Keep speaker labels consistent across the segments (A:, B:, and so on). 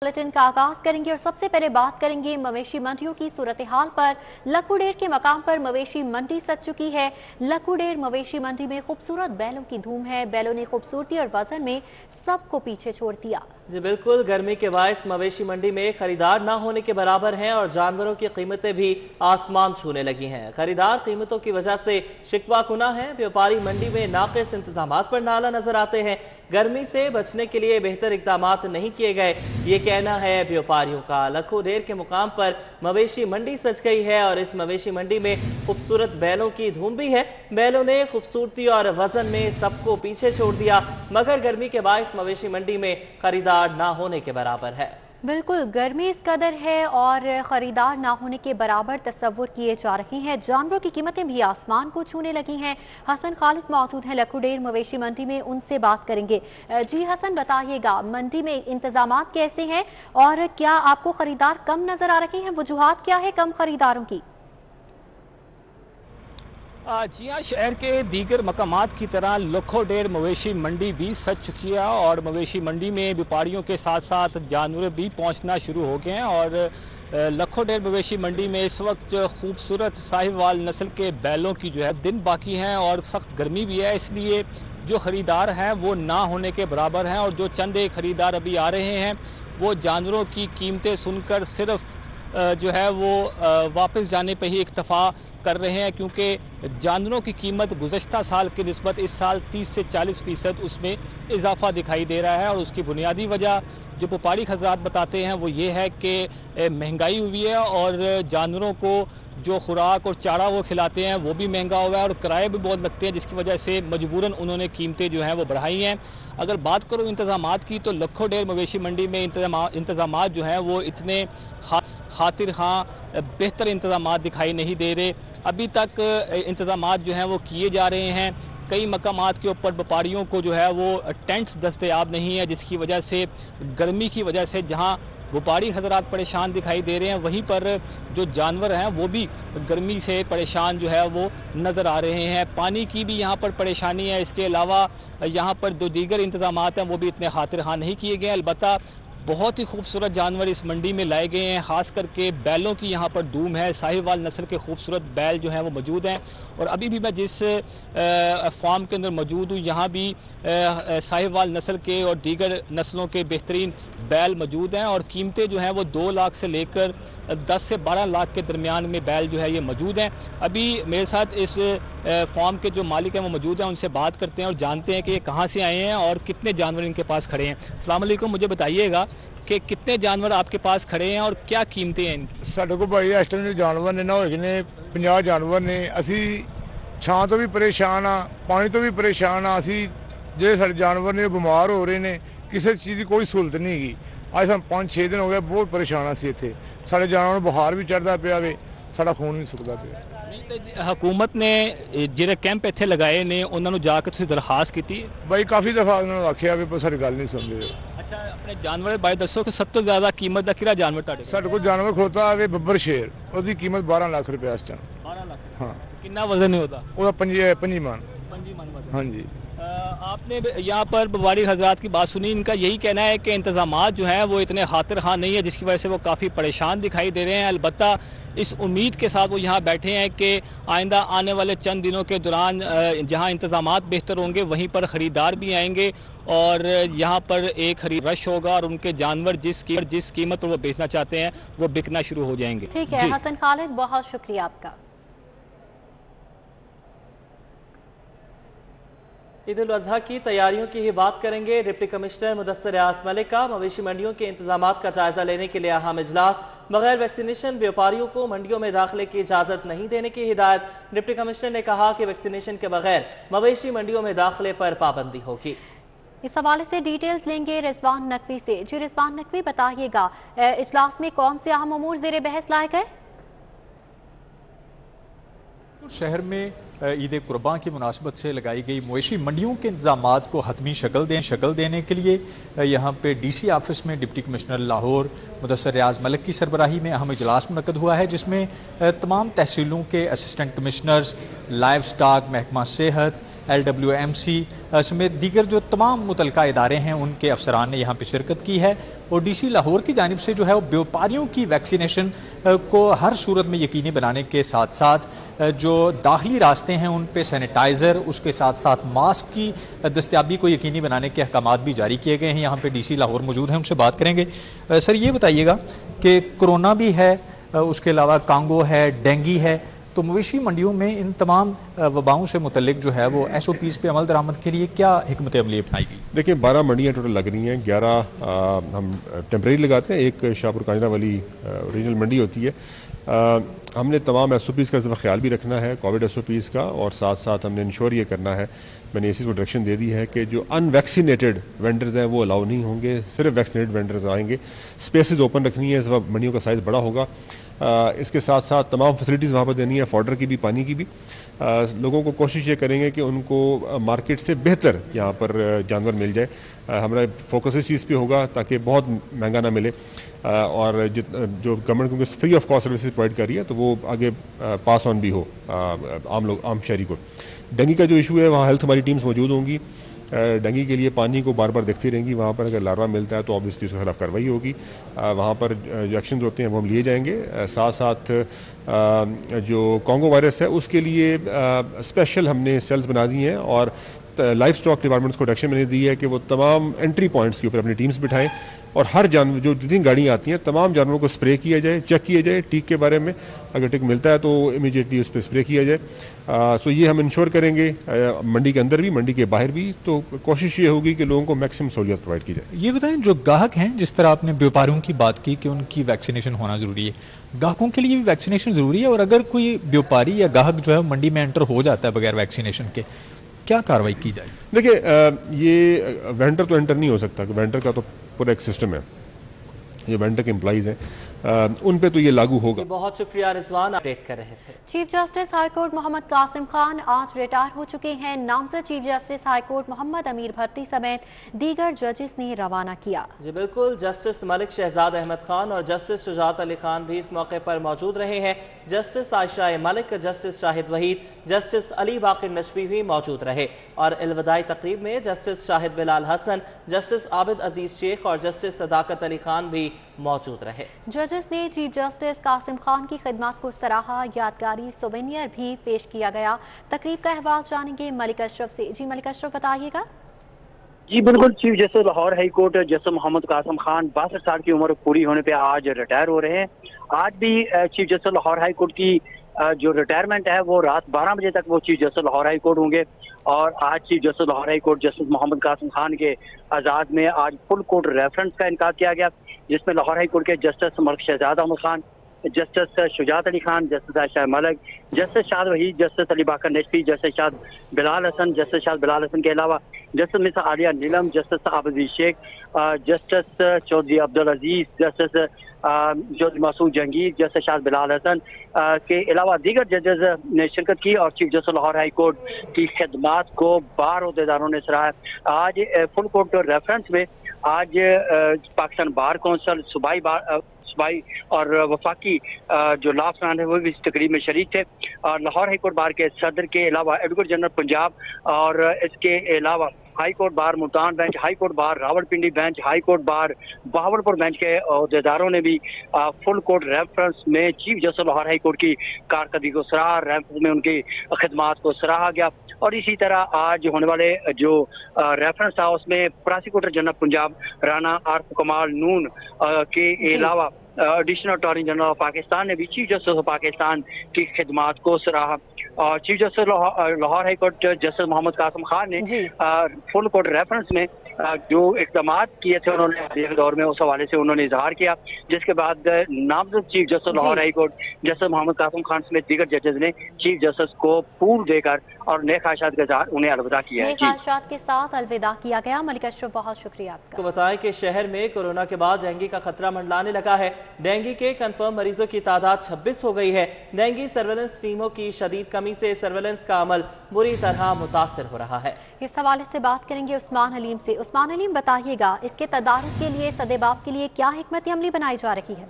A: Bulletin का आगाज करेंगे और सबसे पहले बात करेंगे मवेशी मंडियों की सूरत हाल पर। लखुडेर के मकाम पर मवेशी मंडी सज चुकी है। लखुडेर मवेशी मंडी में खूबसूरत बैलों की धूम है। बैलों ने खूबसूरती और वजन में सबको पीछे छोड़ दिया।
B: जी बिल्कुल, गर्मी के बायस मवेशी मंडी में खरीदार ना होने के बराबर हैं और जानवरों की कीमतें भी आसमान छूने लगी हैं। खरीदार कीमतों की वजह से शिकवा कुना है। व्यापारी मंडी में नाक़िस इंतजामात पर नाला नजर आते हैं। गर्मी से बचने के लिए बेहतर इकदाम नहीं किए गए, ये कहना है व्यापारियों का। लखुडेर के मुकाम पर मवेशी मंडी सज गई है और इस मवेशी मंडी में खूबसूरत बैलों की धूम भी है। बैलों ने खूबसूरती और वजन में सबको पीछे छोड़ दिया, मगर गर्मी के बायस मवेशी मंडी में खरीदार ना होने के बराबर है।
A: बिल्कुल, गर्मी इस कदर है और ख़रीदार ना होने के बराबर तस्वुर किए जा रहे हैं। जानवरों की कीमतें भी आसमान को छूने लगी हैं। हसन खालिद मौजूद हैं लखुडेर मवेशी मंडी में, उनसे बात करेंगे। जी हसन, बताइएगा मंडी में इंतजामात कैसे हैं और क्या आपको ख़रीदार कम नज़र आ रहे हैं? वजूहात क्या है कम ख़रीदारों की?
C: जी हाँ, शहर के दीगर मकामात की तरह लखुडेर मवेशी मंडी भी सज चुकी है और मवेशी मंडी में व्यापारियों के साथ साथ जानवर भी पहुंचना शुरू हो गए हैं। और लखुडेर मवेशी मंडी में इस वक्त खूबसूरत साहिवाल नस्ल के बैलों की जो है दिन बाकी हैं और सख्त गर्मी भी है, इसलिए जो ख़रीदार हैं वो ना होने के बराबर हैं। और जो चंद एक ख़रीदार अभी आ रहे हैं वो जानवरों की कीमतें सुनकर सिर्फ जो है वो वापस जाने पर ही इक्तफा कर रहे हैं, क्योंकि जानवरों की कीमत गुज़श्ता साल की निस्बत इस साल 30 से 40% उसमें इजाफा दिखाई दे रहा है। और उसकी बुनियादी वजह जो व्यापारी हजरात बताते हैं वो ये है कि महंगाई हुई है और जानवरों को जो खुराक और चारा वो खिलाते हैं वो भी महंगा हुआ है और किराए भी बहुत लगते हैं, जिसकी वजह से मजबूरन उन्होंने कीमतें जो हैं वो बढ़ाई हैं। अगर बात करूँ इंतजामात की तो लखुडेर मवेशी मंडी में इंतजामात जो हैं वो इतने खातिर हाँ बेहतर इंतजामात दिखाई नहीं दे रहे। अभी तक इंतजामात जो हैं वो किए जा रहे हैं। कई मकामात के ऊपर व्यापारियों को जो है वो टेंट्स दस्तयाब नहीं है, जिसकी वजह से गर्मी की वजह से जहां व्यापारी हजरात परेशान दिखाई दे रहे हैं वहीं पर जो जानवर हैं वो भी गर्मी से परेशान जो है वो नज़र आ रहे हैं। पानी की भी यहाँ पर परेशानी है। इसके अलावा यहाँ पर जो दीगर इंतजामात हैं वो भी इतने खातिर हाँ नहीं किए गए। अलबत्ता बहुत ही खूबसूरत जानवर इस मंडी में लाए गए हैं, खास करके बैलों की यहाँ पर धूम है। साहिवाल नस्ल के खूबसूरत बैल जो हैं वो मौजूद हैं और अभी भी मैं जिस फार्म के अंदर मौजूद हूँ यहाँ भी साहिवाल नस्ल के और दीगर नस्लों के बेहतरीन बैल मौजूद हैं और कीमतें जो हैं वो 2 लाख से लेकर 10 से 12 लाख के दरमियान में बैल जो है ये मौजूद हैं। अभी मेरे साथ इस फार्म के जो मालिक हैं वो मौजूद हैं, उनसे बात करते हैं और जानते हैं कि ये कहाँ से आए हैं और कितने जानवर इनके पास खड़े हैं। अस्सलाम वालेकुम, मुझे बताइएगा कि कितने जानवर आपके पास खड़े हैं और क्या कीमतें हैं इनकी?
D: ਸਾਡੇ ਕੋਲ ਭਾਈ ਇਸ ਟਾਈਮ ਦੇ ਜਾਨਵਰ ਨੇ ਨਾ ਹੋਏ ਨੇ 50 ਜਾਨਵਰ ਨੇ। ਅਸੀਂ ਛਾਂ ਤੋਂ ਵੀ ਪਰੇਸ਼ਾਨ ਆ, ਪਾਣੀ ਤੋਂ ਵੀ ਪਰੇਸ਼ਾਨ ਆ। ਅਸੀਂ ਜਿਹੜੇ ਸਾਡੇ ਜਾਨਵਰ ਨੇ ਬਿਮਾਰ ਹੋ ਰਹੇ ਨੇ, ਕਿਸੇ ਚੀਜ਼ ਦੀ ਕੋਈ ਸਹੂਲਤ ਨਹੀਂ ਹੈਗੀ। ਅੱਜ ਸਾਨੂੰ 5-6 ਦਿਨ ਹੋ ਗਏ, ਬਹੁਤ ਪਰੇਸ਼ਾਨ ਆ ਅਸੀਂ ਇੱਥੇ। ਸਾਡੇ ਜਾਨਵਰਾਂ ਨੂੰ ਬੁਖਾਰ ਵੀ ਚੜਦਾ ਪਿਆ ਵੇ, ਸਾਡਾ ਖੂਨ ਨਹੀਂ ਸੁੱਕਦਾ ਪਿਆ।
C: हुकूमत ने ਜਿਹੜੇ कैंप ਇੱਥੇ ਲਗਾਏ ਨੇ ਉਹਨਾਂ ਨੂੰ ਜਾ ਕੇ ਤੁਸੀਂ ਦਰਖਾਸਤ ਕੀਤੀ ਹੈ?
D: ਭਾਈ ਕਾਫੀ ਦਫਾ ਉਹਨਾਂ ਨੂੰ ਆਖਿਆ ਵੀ ਪਰ ਸਾਡੀ ਗੱਲ ਨਹੀਂ ਸੁਣਦੇ।
C: ਅੱਛਾ, ਆਪਣੇ ਜਾਨਵਰ ਬਾਰੇ ਦੱਸੋ ਕਿ ਸਭ ਤੋਂ ਜ਼ਿਆਦਾ ਕੀਮਤ ਦਾ ਕਿਹੜਾ ਜਾਨਵਰ ਤੁਹਾਡੇ ਕੋਲ?
D: ਸਾਡੇ ਕੋਲ ਜਾਨਵਰ ਖੋਤਾ ਆਵੇ ਬੱਬਰ ਸ਼ੇਰ, ਉਹਦੀ ਕੀਮਤ 12 ਲੱਖ ਰੁਪਏ ਇਸ ਟਾਈਮ।
C: 12 ਲੱਖ?
D: हाँ।
C: कितना वजन है ਉਹਦਾ?
D: ਉਹਦਾ 5 मन।
C: 5 मन वजन।
D: हाँ जी।
C: आपने यहाँ पर व्यापारी हजरात की बात सुनी, इनका यही कहना है कि इंतजामात जो हैं वो इतने खातिर हाँ नहीं है, जिसकी वजह से वो काफ़ी परेशान दिखाई दे रहे हैं। अलबत्ता इस उम्मीद के साथ वो यहाँ बैठे हैं कि आइंदा आने वाले चंद दिनों के दौरान जहाँ इंतजामात बेहतर होंगे वहीं पर ख़रीदार भी आएंगे और यहाँ पर एक खरीद रश होगा और उनके जानवर जिस कीमत पर वो बेचना चाहते हैं वो बिकना शुरू हो जाएंगे।
A: ठीक है हसन खालिद, बहुत शुक्रिया आपका।
B: ईद उल अजहा की तैयारियों की ही बात करेंगे। डिप्टी कमिश्नर मुदस्सिर रियाज मलिक का मवेशी मंडियों के इंतजामात का जायजा लेने के लिए अहम इजलास। बगैर वैक्सीनेशन व्यापारियों को मंडियों में दाखिले की इजाजत नहीं देने की हिदायत। डिप्टी कमिश्नर ने कहा कि वैक्सीनेशन के बगैर मवेशी मंडियों में दाखिले पर पाबंदी होगी।
A: इस हवाले से डिटेल्स लेंगे रिजवान नकवी से। जी रिजवान नकवी, बताइएगा इजलास में कौन से अहम अमूर जेर बहस लाए गए?
E: शहर में ईद कुर्बान की मुनासबत से लगाई गई मवेशी मंडियों के इंतजामात को हतमी शक्ल देने के लिए यहाँ पे DC ऑफिस में डिप्टी कमिश्नर लाहौर मुदस्सिर रियाज मलिक की सरबराही में अहम इजलास मुनक्कद हुआ है, जिसमें तमाम तहसीलों के असिस्टेंट कमिश्नर्स, लाइव स्टॉक, महकमा सेहत, LWMC समेत दीगर जो तमाम मुतलका इदारे हैं उनके अफसरान ने यहाँ पे शिरकत की है। और DC लाहौर की जानिब से जो है वो व्यापारियों की वैक्सीनेशन को हर सूरत में यकीनी बनाने के साथ साथ जो दाखिली रास्ते हैं उन पे सैनिटाइज़र, उसके साथ साथ मास्क की दस्तयाबी को यकीनी बनाने के अहकामात भी जारी किए गए हैं। यहाँ पे DC लाहौर मौजूद हैं, उनसे बात करेंगे। सर, ये बताइएगा कि कोरोना भी है, उसके अलावा कांगो है, डेंगी है, तो मवेशी मंडियों में इन तमाम वबाओं से मुतल्लिक जो है वो SOPs पे अमल दरामद के लिए क्या हिकमत अमली अपनाई गई?
F: देखिए, 12 मंडियाँ टोटल लग रही हैं। 11 हम टेम्परेरी लगाते हैं, एक शाहपुर कांजरा वाली ओरिजिनल मंडी होती है। हमने तमाम SOPs का ख्याल भी रखना है, कोविड SOPs का, और साथ साथ हमने इंश्योर ये करना है, मैंने इसी को डायरेक्शन दे दी है कि जो अनवैक्सीनेटेड वेंडर्स हैं वो अलाउ नहीं होंगे, सिर्फ वैक्सीनेटेड वेंडर्स आएंगे। स्पेसेस ओपन रखनी है, इस वक्त मंडियों का साइज़ बड़ा होगा। इसके साथ साथ तमाम फैसिलिटीज़ वहाँ पर देनी है, फॉडर की भी, पानी की भी। लोगों को कोशिश ये करेंगे कि उनको मार्केट से बेहतर यहाँ पर जानवर मिल जाए। हमारा फोकस इस चीज़ पे होगा ताकि बहुत महंगा ना मिले, और जो गवर्नमेंट क्योंकि free of cost services provide कर रही है तो वो आगे पास ऑन भी हो आम शहरी को। डेंगू का जो इशू है, वहाँ हेल्थ हमारी टीम्स मौजूद होंगी। डेंगू के लिए पानी को बार बार देखती रहेंगी। वहाँ पर अगर लार्वा मिलता है तो ऑब्वियसली उसके खिलाफ कार्रवाई होगी। वहाँ पर जो एक्शन होते हैं वो हम लिए जाएंगे। साथ साथ जो कांगो वायरस है उसके लिए स्पेशल हमने सेल्स बना दी हैं, और लाइफ स्टॉक डिपार्टमेंट्स को डायरेक्शन मैंने दी है कि वो तमाम एंट्री पॉइंट्स के ऊपर अपनी टीम्स बिठाएं, और हर जानवर जो जितनी गाड़ियाँ आती हैं तमाम जानवरों को स्प्रे किया जाए, चेक किया जाए टीक के बारे में। अगर टीक मिलता है तो इमीडिएटली उस पर स्प्रे किया जाए। सो ये हम इंश्योर करेंगे मंडी के अंदर भी, मंडी के बाहर भी। तो कोशिश ये होगी कि लोगों को मैक्सिमम सहूलियत प्रोवाइड की जाए।
E: ये बताएं, जो ग्राहक हैं, जिस तरह आपने व्यापारियों की बात की कि उनकी वैक्सीनेशन होना ज़रूरी है, ग्राहकों के लिए भी वैक्सीनेशन ज़रूरी है? और अगर कोई व्यापारी या ग्राहक जो है मंडी में एंटर हो जाता है बगैर वैक्सीनेशन के, क्या कार्रवाई की जाए?
F: देखिए, ये वेंडर तो एंटर नहीं हो सकता, वेंडर का तो पूरा एक सिस्टम है, जो वेंडर के एम्प्लॉइज हैं उन पे तो ये लागू होगा।
B: बहुत शुक्रिया रिजवान, अपडेट कर रहे थे।
A: Chief justice high court Mohammad Qasim Khan आज रिटायर हो चुके हैं। नामजद चीफ जस्टिस हाईकोर्ट मोहम्मद अमीर भट्टी समेत दीगर जजेस ने रवाना किया।
B: जी बिल्कुल, जस्टिस मलिक शहजाद अहमद खान और जस्टिस शुजात अली खान भी इस मौके पर मौजूद रहे हैं। Justice Ayesha Malik, justice Shahid Waheed, justice Ali Baqir Naqvi भी मौजूद रहे। और अलविदाई तकरीब में जस्टिस शाहिद बिलाल हसन, जस्टिस आबिद अजीज शेख और जस्टिस सदाकत अली खान भी मौजूद रहे।
A: जजेस ने चीफ जस्टिस कासिम खान की खिदमत को सराहा। यादगारी सोवेनियर भी पेश किया गया। तकरीब का अहवाल जानेंगे मलिक अशरफ से। जी मलिक अशरफ, बताइएगा।
G: जी बिल्कुल, chief justice Lahore high court justice Mohammad Qasim Khan 62 साल की उम्र पूरी होने पे आज रिटायर हो रहे हैं। आज भी chief justice Lahore high court की जो रिटायरमेंट है वो रात 12 बजे तक वो chief justice Lahore high court होंगे। और आज chief justice Lahore high court justice Mohammad Qasim Khan के आज़ाद में आज फुल कोर्ट रेफरेंस का इनका किया गया, जिसमें लाहौर हाई कोर्ट के justice Malik Shahzad Ahmed Khan, justice Shujaat Ali Khan, justice Ayesha Malik, justice Shahid Waheed, justice Ali Baqir Naqvi, justice Shahid Bilal Hasan, justice Shahid Bilal Hasan के अलावा justice miss Aliya Neelam, justice Abid Sheikh, justice Chaudhry Abdul Aziz, justice Chaudhry Masood Jahangir, justice Shahid Bilal Hasan के अलावा दीगर जजेस ने शिरकत की। और chief justice Lahore high court की खिदमात को बार अहदेदारों ने सराहा। आज फुल कोर्ट रेफरेंस में आज पाकिस्तान बार कौंसिल, सूबाई और वफाकी जो लॉ अफसरान है वो भी इस तकरीब में शरीक थे। और लाहौर हाई कोर्ट बार के सदर के अलावा एडवोकेट जनरल पंजाब और इसके अलावा high court bar Multan bench, high court bar Rawalpindi bench, high court bar Bahawalpur bench के अहदेदारों ने भी फुल कोर्ट रेफरेंस में chief justice Lahore high court की कारकर्दगी को सराहा, रेफरेंस में उनकी खिदमात को सराहा गया। और इसी तरह आज होने वाले जो रेफरेंस था उसमें प्रोसिक्यूटर जनरल पंजाब राना आरफ कमाल नून के अलावा additional attorney general of Pakistan ने भी चीफ जस्टिस ऑफ पाकिस्तान की खिदमात को सराहा। और chief justice Lahore high court justice Mohammad Qasim Khan ने फुल कोर्ट रेफरेंस में जो इकदाम किए थे उन्होंने हालिया दौर में उस हवाले से उन्होंने इजहार किया, जिसके बाद नामजद chief justice Lahore high court justice Mohammad Qasim Khan समेत दीगर जजेस ने चीफ जस्टिस को फूल देकर और नेक ख्वाहिशात के साथ उन्हें अलविदा किया है।
A: नेक ख्वाहिशात के साथ अलविदा किया गया। मलिक अशरफ, बहुत शुक्रिया आपका।
B: तो बताएं कि शहर में कोरोना के बाद डेंगू का खतरा मंडलाने लगा है। डेंगू के कंफर्म मरीजों की तादाद 26 हो गई है। डेंगू सर्वेलेंस टीमों की शदीद कमी से सर्वेलेंस का अमल बुरी तरह मुतासिर हो रहा है।
A: इस हवाले से बात करेंगे उस्मान हलीम से। उस्मान हलीम, बताइएगा इसके तदारुक के लिए, सदेबाब के लिए क्या हिकमत अमली बनाई जा रही है?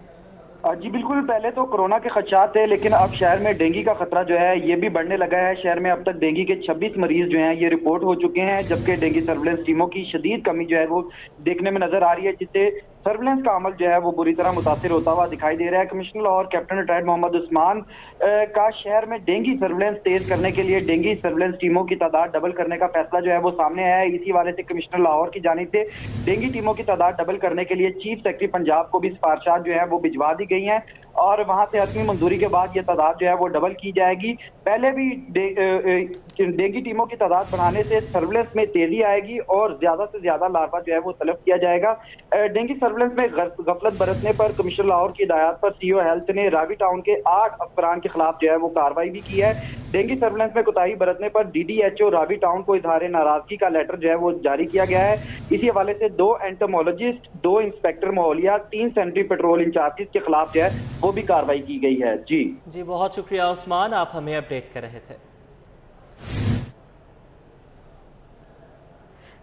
H: जी बिल्कुल, पहले तो कोरोना के खदशात थे, लेकिन अब शहर में डेंगू का खतरा जो है ये भी बढ़ने लगा है। शहर में अब तक डेंगू के 26 मरीज जो हैं ये रिपोर्ट हो चुके हैं, जबकि डेंगू सर्विलेंस टीमों की शदीद कमी जो है वो देखने में नजर आ रही है, जिससे सर्विलेंस का अमल जो है वो बुरी तरह मुतासिर होता हुआ दिखाई दे रहा है। Commissioner Lahore captain retired Mohammad Usman का शहर में डेंगू सर्विलेंस तेज करने के लिए डेंगू सर्विलेंस टीमों की तादाद डबल करने का फैसला जो है वो सामने आया है। इसी वाले से कमिश्नर लाहौर की जानिब से डेंगू टीमों की तादाद डबल करने के लिए चीफ सेक्रेटरी पंजाब को भी सिफारिशात जो है वो भिजवा दी गई हैं और वहां से हतमी मंजूरी के बाद ये तादाद जो है वो डबल की जाएगी। पहले भी डेंगू टीमों की तादाद बढ़ाने से सर्विलेंस में तेजी आएगी और ज्यादा से ज्यादा लार्वा जो है वो तलब किया जाएगा। डेंगू सर्विलेंस में गफलत बरतने पर कमिश्नर लाहौर की हिदायत पर सीओ हेल्थ ने रावी टाउन के 8 अफसरान के खिलाफ जो है वो कार्रवाई भी की है। डेंगू सर्विलेंस में कोताही बरतने पर DDHO रावी टाउन को इजहार नाराजगी का लेटर जो है वो जारी किया गया है। इसी हवाले से 2 एंटोमोलॉजिस्ट, 2 इंस्पेक्टर माहौलिया, 3 सेंट्री पेट्रोल इंचार्जेस के खिलाफ जो है वो भी कार्रवाई की गई है। जी
B: बहुत शुक्रिया उस्मान, आप हमें अपडेट कर रहे थे।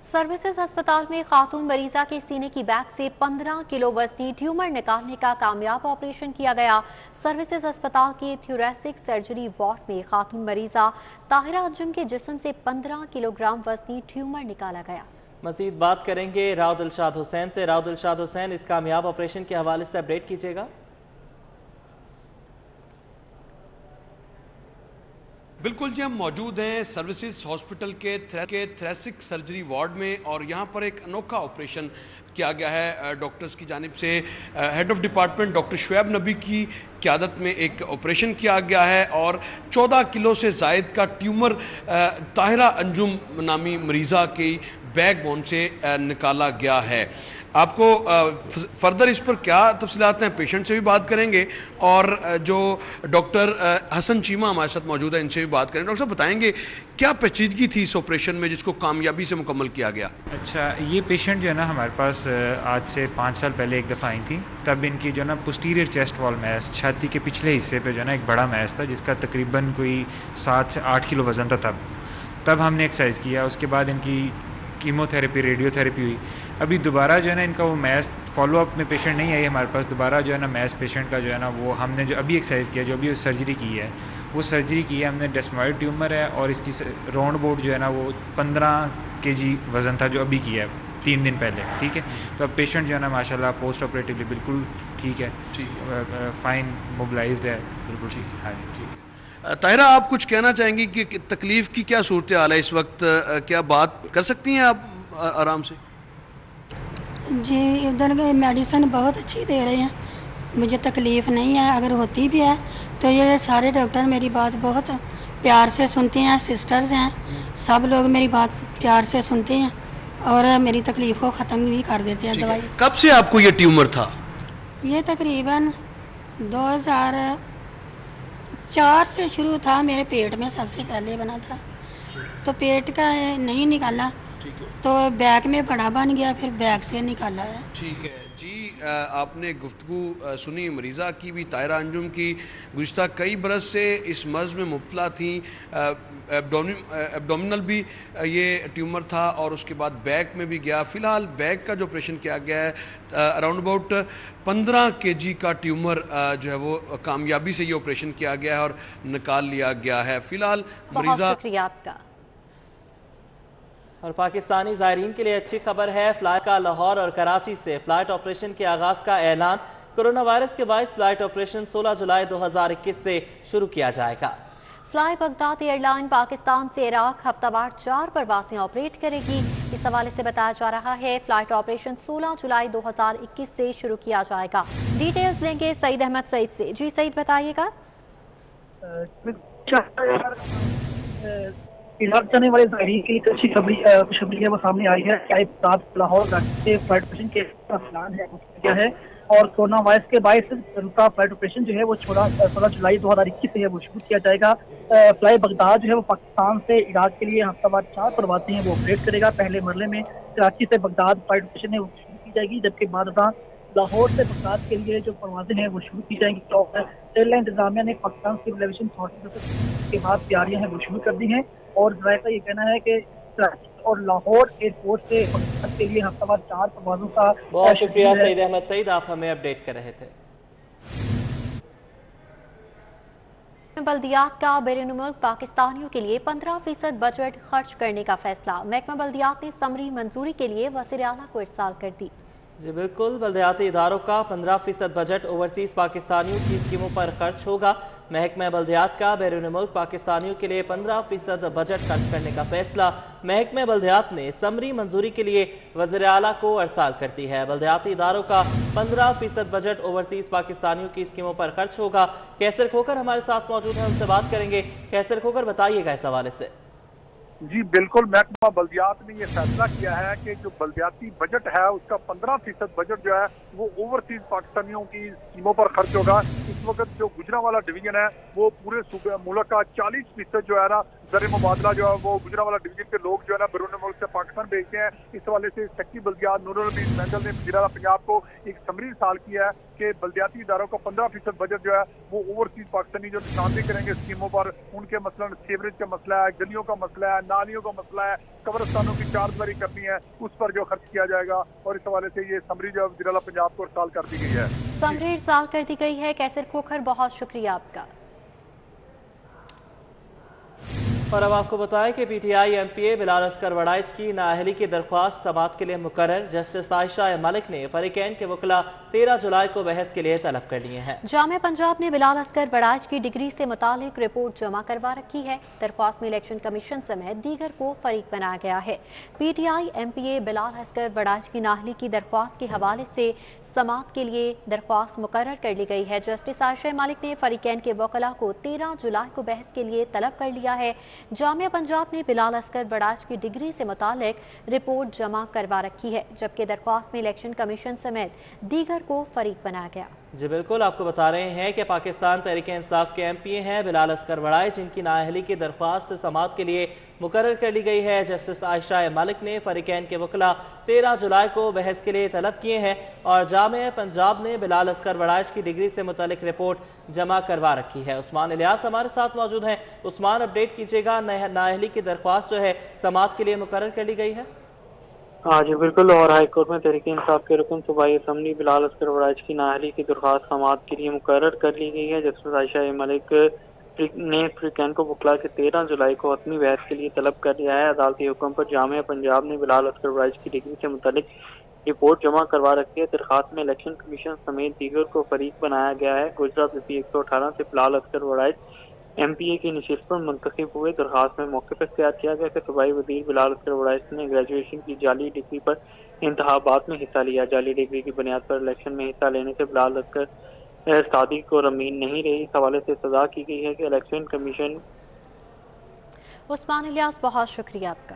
A: सर्विसेज अस्पताल में खातून मरीजा के सीने की बैग से 15 किलो वजनी ट्यूमर निकालने का कामयाब ऑपरेशन किया गया। सर्विसेज अस्पताल के थोरेसिक सर्जरी वार्ड में खातून मरीजा ताहिरा अंजुम के जिस्म से 15 किलोग्राम वजनी ट्यूमर निकाला गया।
B: मजीद बात करेंगे राव दिलशाद हुसैन से। राव दिलशाद हुसैन, इस कामयाब ऑपरेशन के हवाले से अपडेट कीजिएगा।
I: बिल्कुल जी, हम मौजूद हैं सर्विसेज हॉस्पिटल के थोरेसिक सर्जरी वार्ड में और यहाँ पर एक अनोखा ऑपरेशन किया गया है डॉक्टर्स की जानिब से। Head of department doctor Shoaib नबी की क़यादत में एक ऑपरेशन किया गया है और 14 किलो से ज़ायद का ट्यूमर ताहिरा अंजुम नामी मरीज़ा की बैक बोन से निकाला गया है। आपको फर्दर इस पर क्या तफसीलात हैं, पेशेंट से भी बात करेंगे और जो डॉक्टर हसन चीमा हमारे साथ मौजूद है इनसे भी बात करेंगे। डॉक्टर साहब बताएंगे क्या पेचीदगी थी इस ऑपरेशन में जिसको कामयाबी से मुकम्मल किया गया?
J: अच्छा, ये पेशेंट जो है ना हमारे पास आज से 5 साल पहले एक दफ़ा आई थी। तब इनकी जो है ना पोस्टीरियर चेस्ट वॉल मैस, छाती के पिछले हिस्से पे जो है ना एक बड़ा मैस था जिसका तकरीबन कोई 7 से 8 किलो वज़न था। तब हमने एक्सरसाइज किया, उसके बाद इनकी कीमोथेरेपी, रेडियोथेरेपी हुई। अभी दोबारा जो है ना इनका वो मैस फॉलोअप में पेशेंट नहीं आई हमारे पास। दोबारा जो है ना मैस पेशेंट का जो है ना वो हमने जो अभी एक्सरसाइज किया, जो अभी सर्जरी की है वो सर्जरी की है हमने। डेस्मॉइड ट्यूमर है और इसकी राउंड बोर्ड जो है ना वो 15 kg वज़न था जो अभी किया है 3 दिन पहले। ठीक है, तो अब पेशेंट जो है ना माशाल्लाह पोस्ट ऑपरेटिवली बिल्कुल ठीक है, फाइन मोबिलाइज्ड है, बिल्कुल ठीक है। हाँ ठीक है।
I: ताहिरा, आप कुछ कहना चाहेंगी कि तकलीफ़ की क्या सूरत हाल है इस वक्त? क्या बात कर सकती हैं आप आराम से?
K: जी, इधर मेडिसिन बहुत अच्छी दे रहे हैं, मुझे तकलीफ़ नहीं है। अगर होती भी है तो ये सारे डॉक्टर मेरी बात बहुत प्यार से सुनते हैं, सिस्टर्स हैं, सब लोग मेरी बात प्यार से सुनते हैं और मेरी तकलीफ़ को ख़त्म भी कर देते हैं दवाई।
I: कब से आपको ये ट्यूमर था?
K: ये तकरीबन 2004 से शुरू था। मेरे पेट में सबसे पहले बना था, तो पेट का नहीं निकाला तो बैक में बड़ा बन गया, फिर बैक से निकाला है।
I: ठीक है जी, आपने गुफ्तगू सुनी मरीज़ा की भी। ताहिरा अंजुम की गुज़िश्ता कई बरस से इस मर्ज़ में मुब्तला थी। एब्डोमिनल भी ये ट्यूमर था और उसके बाद बैक में भी गया। फ़िलहाल बैक का जो ऑपरेशन किया गया है अराउंड अबाउट 15 kg का ट्यूमर जो है वो कामयाबी से ये ऑपरेशन किया गया है और निकाल लिया गया है। फ़िलहाल मरीज़ा
A: आपका।
B: और पाकिस्तानी ज़ायरीन के लिए अच्छी खबर है, फ्लाइट का लाहौर और कराची से फ्लाइट ऑपरेशन के आगाज़ का ऐलान। कोरोना वायरस के बायस फ्लाइट ऑपरेशन 16 जुलाई 2021 से शुरू किया जाएगा।
A: फ्लाई बगदाद एयरलाइन पाकिस्तान से इराक हफ्तावार 4 परवासें ऑपरेट करेगी। इस हवाले से बताया जा रहा है फ्लाइट ऑपरेशन 16 जुलाई 2021 से शुरू किया जाएगा। डिटेल्स लेंगे सईद अहमद सईद से। जी सईद, बताइएगा।
L: इराक जाने वाले ज़ायरीन की एक अच्छी खुशखबरी है वो सामने आई है। लाहौर से फ्लाइट ऑपरेशन के प्लान है किया है और कोरोना वायरस के बायस उनका फ्लाइट ऑपरेशन जो है वो 16 जुलाई 2021 से है वो शुरू किया जाएगा। फ्लाई बगदाद जो है वो पाकिस्तान से इराक के लिए हफ्तावार 4 परवासें हैं वो ऑपरेट करेगा। पहले मरले में कराची से बगदाद फ्लाइट ऑपरेशन है वो शुरू की जाएगी, जबकि बाद लाहौर से बगदाद के लिए जो परवाजें हैं वो शुरू की जाएंगी। तो एयरलाइन इंतजामिया ने पाकिस्तान सिविल एविएशन अथॉरिटी के बाद तैयारियां हैं वो शुरू कर दी हैं और ज़ायका ये कहना है कि कराची और लाहौर एयरपोर्ट से पाकिस्तान के लिए हफ्तावार 4 परवाजों का।
B: बहुत शुक्रिया सईद अहमद सईद, आप हमें अपडेट कर रहे थे।
A: बल्दियात का बैरून मुल्क पाकिस्तानियों के लिए 15% बजट खर्च करने का फैसला। महकमा बल्दियात ने समरी मंजूरी के लिए वज़ीर आला को इरसाल कर दी।
B: जी बिल्कुल, बल्दियाती इदारों का 15% बजट ओवरसीज पाकिस्तानियों की स्कीमों पर खर्च होगा। महकमा बल्दियात का बैरून मुल्क पाकिस्तानियों के लिए 15% बजट खर्च करने का फैसला महकमा बल्दियात ने समरी मंजूरी के लिए वज़ीर आला को अरसाल करती है। बल्दियाती इदारों का 15% बजट ओवरसीज पाकिस्तानियों की स्कीमों पर खर्च होगा। कैसर खोकर हमारे साथ मौजूद हैं, उनसे बात करेंगे। कैसर खोकर, बताइएगा इस हवाले से।
M: जी बिल्कुल, महकमा बल्दियात ने यह फैसला किया है कि जो बल्दियाती बजट है उसका 15% बजट जो है वो ओवरसीज पाकिस्तानियों की स्कीमों पर खर्च होगा। इस वक्त जो गुजरांवाला डिवीजन है वो पूरे सूबे मुल्क का 40% जो है ना ज़र मुबादला जो है वो गुजरांवाला डिवीजन के लोग जो है ना बैरून मुल्क से पाकिस्तान भेजते हैं। इस हवाले से सेक्रेटरी बल्दियात नूरुल हमीद महंगल ने वज़ीर आला पंजाब को एक समरी इरसाल किया है कि बल्दियाती इदारों का 15% बजट जो है वो ओवरसीज पाकिस्तानी जो निशानदेही करेंगे स्कीमों पर, उनके मसलन सीवरेज का मसला है, गलियों का मसला है, नालियों का मसला है, कब्रिस्तानों की चारदीवारी करनी है, उस पर जो खर्च किया जाएगा। और इस हवाले से ये समरी जो वज़ीर आला पंजाब को इरसाल कर दी गई है।
A: समरी इरसाल कर दी गई है। कैसर खोखर, बहुत शुक्रिया आपका।
B: और अब आपको बताएं कि PTI MPa Bilal Oscar Waraich की नाअहली की दरख्वास्त समाअत के लिए मुकर्रर। जस्टिस आयशा मलिक ने फरीकैन के वकला 13 जुलाई को बहस के लिए तलब कर लिए हैं।
A: जामिया पंजाब ने बिलाल अस्कर वड़ाइच की डिग्री से मुतालिक रिपोर्ट जमा करवा रखी है। दरख्वास्त में इलेक्शन कमीशन समेत दीगर को फरीक बनाया गया है। PTI MPa Bilal Oscar Waraich की नाअहली की दरख्वास्त के हवाले से समाअत के लिए दरख्वास्त मुकर्रर कर ली गई है। जस्टिस आयशा मलिक ने फरीकैन के वकला को 13 जुलाई को बहस के लिए तलब कर लिया है। जामिया पंजाब ने बिलाल अस्कर वड़ाइच की डिग्री से मुतालिक रिपोर्ट जमा करवा रखी है, जबकि दरख्वास्त में इलेक्शन कमीशन समेत दीगर को फरीक बनाया गया।
B: जी बिल्कुल, आपको बता रहे हैं कि पाकिस्तान तहरीक-ए-इंसाफ के एमपीए हैं बिलाल अस्कर वड़ाइच, जिनकी नाअहली की दरख्वास्त समाअत के लिए मुकर्रर कर ली गई है। जस्टिस आयशा मलिक ने फरीकैन के वकला 13 जुलाई को बहस के लिए तलब किए हैं और जामिया पंजाब ने बिलाल अस्कर वड़ाइच की डिग्री से मुतालिक रिपोर्ट जमा करवा रखी है। उस्मान इलियास हमारे साथ मौजूद हैं। उस्मान, अपडेट कीजिएगा, नाअहली की दरख्वास्त जो है समाअत के लिए मुकर्रर कर ली गई है।
N: हाँ जी बिल्कुल, और हाईकोर्ट में तहरीक इंसाफ के रुकन सूबाई असम्बली बिलाल अस्कर वड़ाइच की नाअहली की दरख्वास्त समाअत के लिए मुकर्रर कर ली गई है। जस्टिस आयशा मलिक ने फरीकैन को वकला के 13 जुलाई को हतमी बहस के लिए तलब कर दिया है। अदालती हुक्म पर जामिया पंजाब ने बिलाल अस्कर वड़ाइच की डिग्री से मुतालिक रिपोर्ट जमा करवा रखी है। दरख्वास्त में इलेक्शन कमीशन समेत दीगर को फरीक बनाया गया है। गुजरात BP 118 से बिलाल अस्कर वड़ाइच MPA की नशिस्त पर मुंतखब हुए। दरख्वास्त में मौके पर इख्तियार किया गया कि सूबाई वज़ीर बिलाल अस्कर वड़ाइच ने ग्रेजुएशन की जाली डिग्री पर इंतखाबात में हिस्सा लिया। जाली डिग्री की बुनियाद पर इलेक्शन में हिस्सा लेने से बिलाल अस्कर सादिक और अमीन नहीं रही। इस हवाले से सजा की गई है कि इलेक्शन कमीशन।
A: उस्मान इलियास, बहुत शुक्रिया आपका।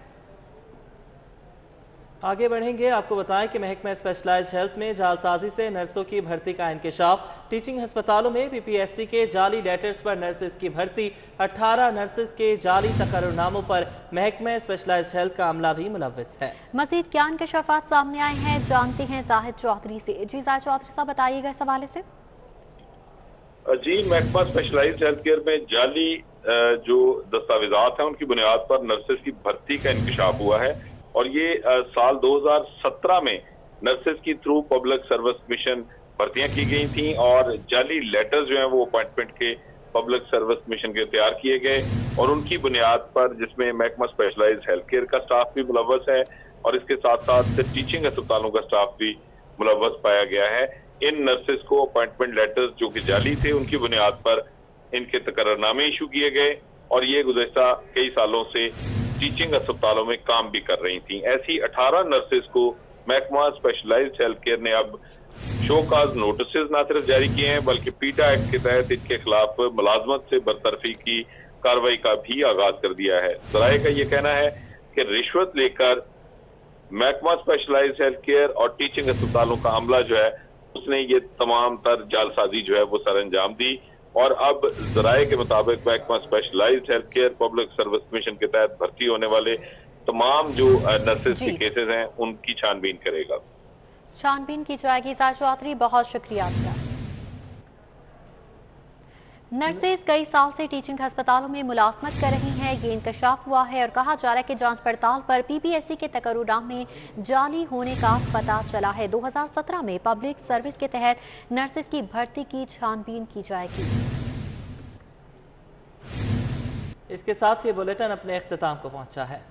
B: आगे बढ़ेंगे, आपको बताएं कि महकमा स्पेशलाइज्ड हेल्थ में जालसाजी से नर्सों की भर्ती का इंकशाफ। टीचिंग अस्पतालों में PPSC के जाली लेटर्स पर नर्सेज की भर्ती। 18 नर्सेज के जाली तकर्रुरनामों पर महकमा स्पेशलाइज्ड हेल्थ का अमला भी मुलव्वस है।
A: मजीद क्या इंकशाफात सामने आए हैं, जानते हैं जाहिद चौधरी से। जी जाहिद चौधरी साहब, बताइएगा इस हवाले से।
O: जी, महकमा स्पेशलाइज्ड हेल्थ केयर में जाली जो दस्तावेजात हैं उनकी बुनियाद पर नर्सेज की भर्ती का इंकशाफ हुआ है और ये साल 2017 में नर्सेज की थ्रू पब्लिक सर्विस मिशन भर्तियां की गई थी और जाली लेटर्स जो हैं वो अपॉइंटमेंट के पब्लिक सर्विस मिशन के तैयार किए गए और उनकी बुनियाद पर, जिसमें महकमा स्पेशलाइज्ड हेल्थ केयर का स्टाफ भी मुलव्वस है और इसके साथ साथ टीचिंग अस्पतालों का स्टाफ भी मुलव्वस पाया गया है। इन नर्सेज को अपॉइंटमेंट लेटर्स जो कि जाली थे उनकी बुनियाद पर इनके तकर्ररनामे इशू किए गए और ये गुज़श्ता कई सालों से टीचिंग अस्पतालों में काम भी कर रही थी। ऐसी 18 नर्सेज को महकमा स्पेशलाइज्ड हेल्थ केयर ने अब शोकाज नोटिस न सिर्फ जारी किए हैं बल्कि पीटा एक्ट के तहत इनके खिलाफ मुलाजमत से बरतरफी की कार्रवाई का भी आगाज कर दिया है। ज़राए का ये कहना है कि रिश्वत लेकर महकमा स्पेशलाइज्ड हेल्थ केयर और टीचिंग अस्पतालों का अमला जो है उसने ये तमाम तर जालसाजी जो है वो सर अंजाम दी और अब ज़राए के मुताबिक महकमा specialised health care public service mission के तहत भर्ती होने वाले तमाम जो नर्सेज के केसेस हैं उनकी छानबीन करेगा।
A: छानबीन की जाएगी। जाहिद चौधरी, बहुत शुक्रिया आपका। नर्सेज कई साल से टीचिंग अस्पतालों में मुलाजमत कर रही हैं। ये इंकशाफ हुआ है और कहा जा रहा है कि जांच पड़ताल पर PPSC के तकर्रुरनामे जाली होने का पता चला है। 2017 में पब्लिक सर्विस के तहत नर्सेज की भर्ती की छानबीन की जाएगी।
B: इसके साथ ये बुलेटिन अपने अख्ताम को पहुंचा है।